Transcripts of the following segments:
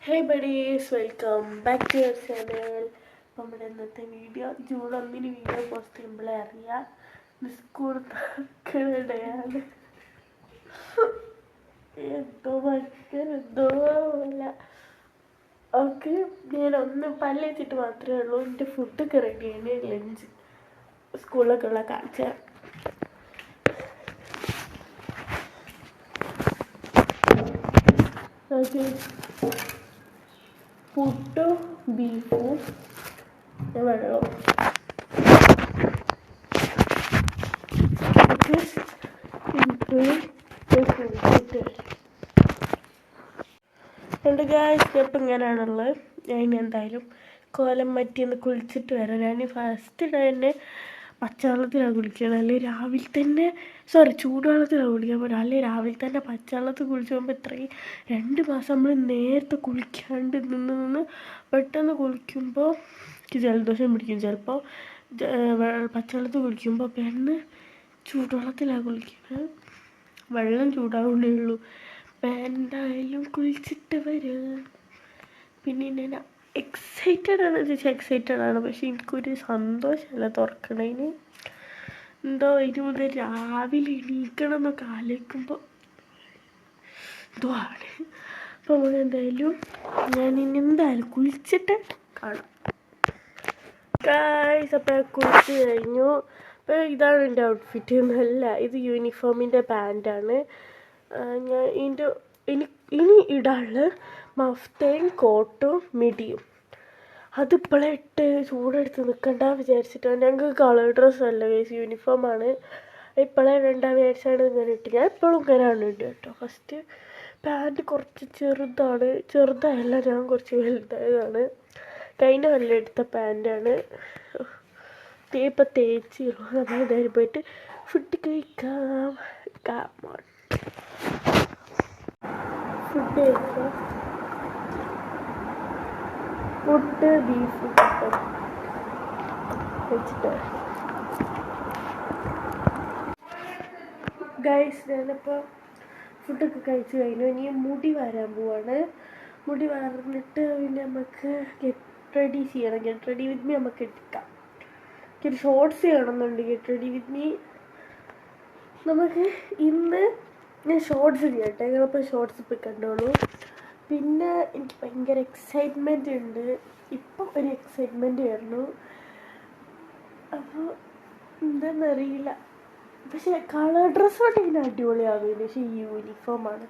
Hey buddies, welcome back to your channel. നമ്മുടെ ഇന്നത്തെ video June 1 video post ചെയ്യുമ്പോഴേ അറിയാം സ്കൂൾ തുറക്കണയാണ്. എന്തോ അല്ല ഓക്കെ. ഞാനൊന്ന് പല്ലേച്ചിട്ട് മാത്രമേ ഉള്ളൂ. എൻ്റെ ഫുഡൊക്കെ റെഡിയാണ്. ലഞ്ച് സ്കൂളിലൊക്കെ ഉള്ള കാഴ്ച. ഓക്കെ, പുട്ടും ബീഫും വെള്ളവും. എൻ്റെ ഗായ്സ് സ്റ്റെപ്പ് ഇങ്ങനെയാണുള്ളത്. ഞാൻ എന്തായാലും കോലം മറ്റിയൊന്ന് കുളിച്ചിട്ട് വരാം. ഞാൻ ഫസ്റ്റ് തന്നെ പച്ചവെള്ളത്തിലാണ് കുളിക്കണം. അല്ലെങ്കിൽ രാവിലെ തന്നെ ചൂടുവെള്ളത്തിലാണ് കുളിക്കാൻ പറ്റും. അല്ലെങ്കിൽ രാവിലെ തന്നെ പച്ചവെള്ളത്തിൽ കുളിച്ച് പോകുമ്പോൾ ഇത്രയും 2 മാസം നമ്മൾ നേരത്തെ കുളിക്കാണ്ട് നിന്ന് പെട്ടെന്ന് കുളിക്കുമ്പോൾ എനിക്ക് ജലദോഷം പിടിക്കും. ചിലപ്പോൾ പച്ചവെള്ളത്തിൽ കുളിക്കുമ്പോൾ പെണ്ണ് ചൂടുവെള്ളത്തിലാണ് കുളിക്കുന്നത്. വെള്ളം ചൂടാവുന്നേ ഉള്ളൂ. അപ്പം എന്തായാലും കുളിച്ചിട്ട് വരും. പിന്നെ ഞാൻ എക്സൈറ്റഡ് ആണ്. പക്ഷെ എനിക്കൊരു സന്തോഷമല്ല തുറക്കണതിന്. എന്തോ ഇതിന് മുതൽ രാവിലെ എണീക്കണം എന്നൊക്കെ ആലോചിക്കുമ്പോൾ എന്തോ ആണ്. അപ്പോൾ നമ്മളെന്തായാലും ഞാനിനി എന്തായാലും കുളിച്ചിട്ട് കാണാം ഗായ്സ്. അപ്പോൾ കുളിച്ച് കഴിഞ്ഞു. അപ്പോൾ ഇതാണ് എൻ്റെ ഔട്ട്ഫിറ്റ്. എന്നല്ല, ഇത് യൂണിഫോമിൻ്റെ പാൻറ്റാണ്. ഞാൻ ഇനി ഇടാനുള്ള മഫ്തയും കോട്ടും മിഡിയും അതിപ്പോഴേ ഇട്ട് ചൂടെടുത്ത് നിൽക്കണ്ട വിചാരിച്ചിട്ടാണ്. ഞങ്ങൾക്ക് കളർ ഡ്രസ്സല്ല ഗൈസ്, യൂണിഫോമാണ്. ഇപ്പോഴേ വേണ്ട വിചാരിച്ചാണ് ഇങ്ങനെ ഇട്ട്. ഞാൻ എപ്പോഴും ഇങ്ങനെയാണ് ഇട്ട് കേട്ടോ. ഫസ്റ്റ് പാൻറ്റ് കുറച്ച് ചെറുതായല്ല, ഞാൻ കുറച്ച് വലുതായതാണ്. കഴിഞ്ഞ കൊല്ലം എടുത്ത പാൻറ്റാണ്. ഇപ്പം തേച്ച് നമ്മൾ നേരെ പോയിട്ട് ഫുഡ് കഴിക്കാം. ഫുഡ് കഴിക്കാം. ഫുഡ് ബീഫ് വെച്ചിട്ട് ഗൈസ്. ഞാനിപ്പോൾ ഫുഡൊക്കെ കഴിച്ച് കഴിഞ്ഞു. ഇനി മുടി വാരാൻ പോവാണ്. മുടി വാർന്നിട്ട് പിന്നെ നമുക്ക് ഗെറ്റ് റെഡി ചെയ്യണം. ഗെറ്റ് റെഡി വിത്ത് മീ നമുക്ക് എടുക്കാം. എനിക്കൊരു ഷോർട്സ് ചെയ്യണമെന്നുണ്ട് ഗെറ്റ് റെഡി വിത്ത് മീ. നമുക്ക് ഇന്ന് ഞാൻ ഷോർട്സ് ചെയ്യട്ടെ. ഞങ്ങളിപ്പോൾ ഷോർട്സ് ഇപ്പോൾ കണ്ടോളൂ. പിന്നെ എനിക്ക് ഭയങ്കര എക്സൈറ്റ്മെൻറ്റ് ഉണ്ട്. ഇപ്പം ഒരു എക്സൈറ്റ്മെൻറ്റ് ആയിരുന്നു. അപ്പോൾ എന്താണെന്നറിയില്ല. പക്ഷേ കളർ ഡ്രസ്സോട്ട് ഇങ്ങനെ അടിപൊളിയാകും. പക്ഷേ ഈ യൂണിഫോമാണ്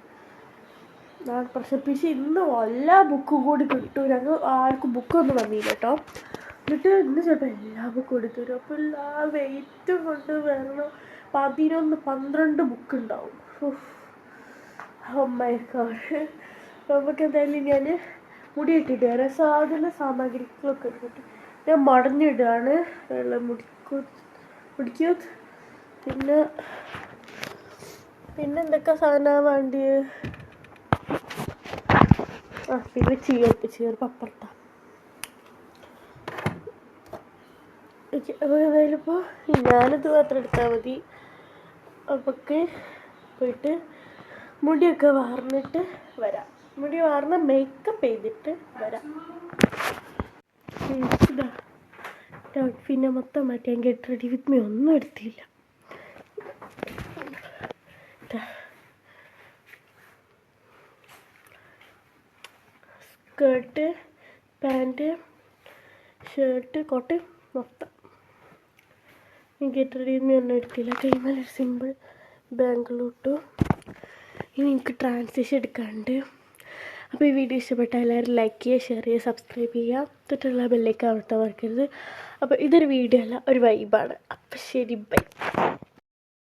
ഞാൻ പ്രശ്നം. പക്ഷേ ഇന്ന് എല്ലാ ബുക്കും കൂടി കിട്ടും. ഞങ്ങൾ ആർക്കും ബുക്കൊന്നും വന്നില്ല കേട്ടോ. എന്നിട്ട് ഇന്ന് ചിലപ്പോൾ എല്ലാ ബുക്കും എടുത്തു തരും. അപ്പോൾ എല്ലാ വെയിറ്റും കൊണ്ട് വരണം. 11-12 ബുക്ക് ഉണ്ടാവും. Oh my god. നമുക്ക് എന്തായാലും ഞാൻ മുടി ഇട്ടിട്ട് വരാം. സാമഗ്രികളൊക്കെ എടുത്തിട്ട് ഞാൻ മടഞ്ഞിടുകയാണ്. മുടിക്കൂ. പിന്നെ എന്തൊക്കെ സാധനമാണ് വേണ്ടിയത്? പിന്നെ ചേർപ്പ് അപ്പുറത്താണ്. അപ്പോൾ എന്തായാലും ഇപ്പോൾ ഞാനിത് മാത്രം എടുത്താൽ മതി. അപ്പൊക്കെ പോയിട്ട് മുടിയൊക്കെ വാർന്നിട്ട് വരാം. മുടി വാർന്ന് മേക്കപ്പ് ചെയ്തിട്ട് വരാം. പിന്നെ മൊത്തം മാറ്റി. ഞാൻ ഗെറ്റ് റെഡി വിത്ത് മീ ഒന്നും എടുത്തില്ല. സ്കേർട്ട്, പാൻറ്റ്, ഷർട്ട്, കോട്ട് മൊത്തം. ഗെറ്റ് റെഡി വിത്ത് മീ ഒന്നും എടുത്തില്ല. കൈമേൽ ഒരു സിമ്പിൾ ബാംഗ്ലൂട്ടു. ഇനി എനിക്ക് ട്രാൻസിഷൻ എടുക്കാണ്ട്. അപ്പോൾ ഈ വീഡിയോ ഇഷ്ടപ്പെട്ടാൽ എല്ലാവരും ലൈക്ക് ചെയ്യുക, ഷെയർ ചെയ്യുക, സബ്സ്ക്രൈബ് ചെയ്യുക. തൊട്ടുള്ള ബെല്ലേക്ക് അമർത്താൻ മറക്കരുത്. അപ്പോൾ ഇതൊരു വീഡിയോ അല്ല, ഒരു വൈബാണ്. അപ്പോൾ ശരി, ബൈ.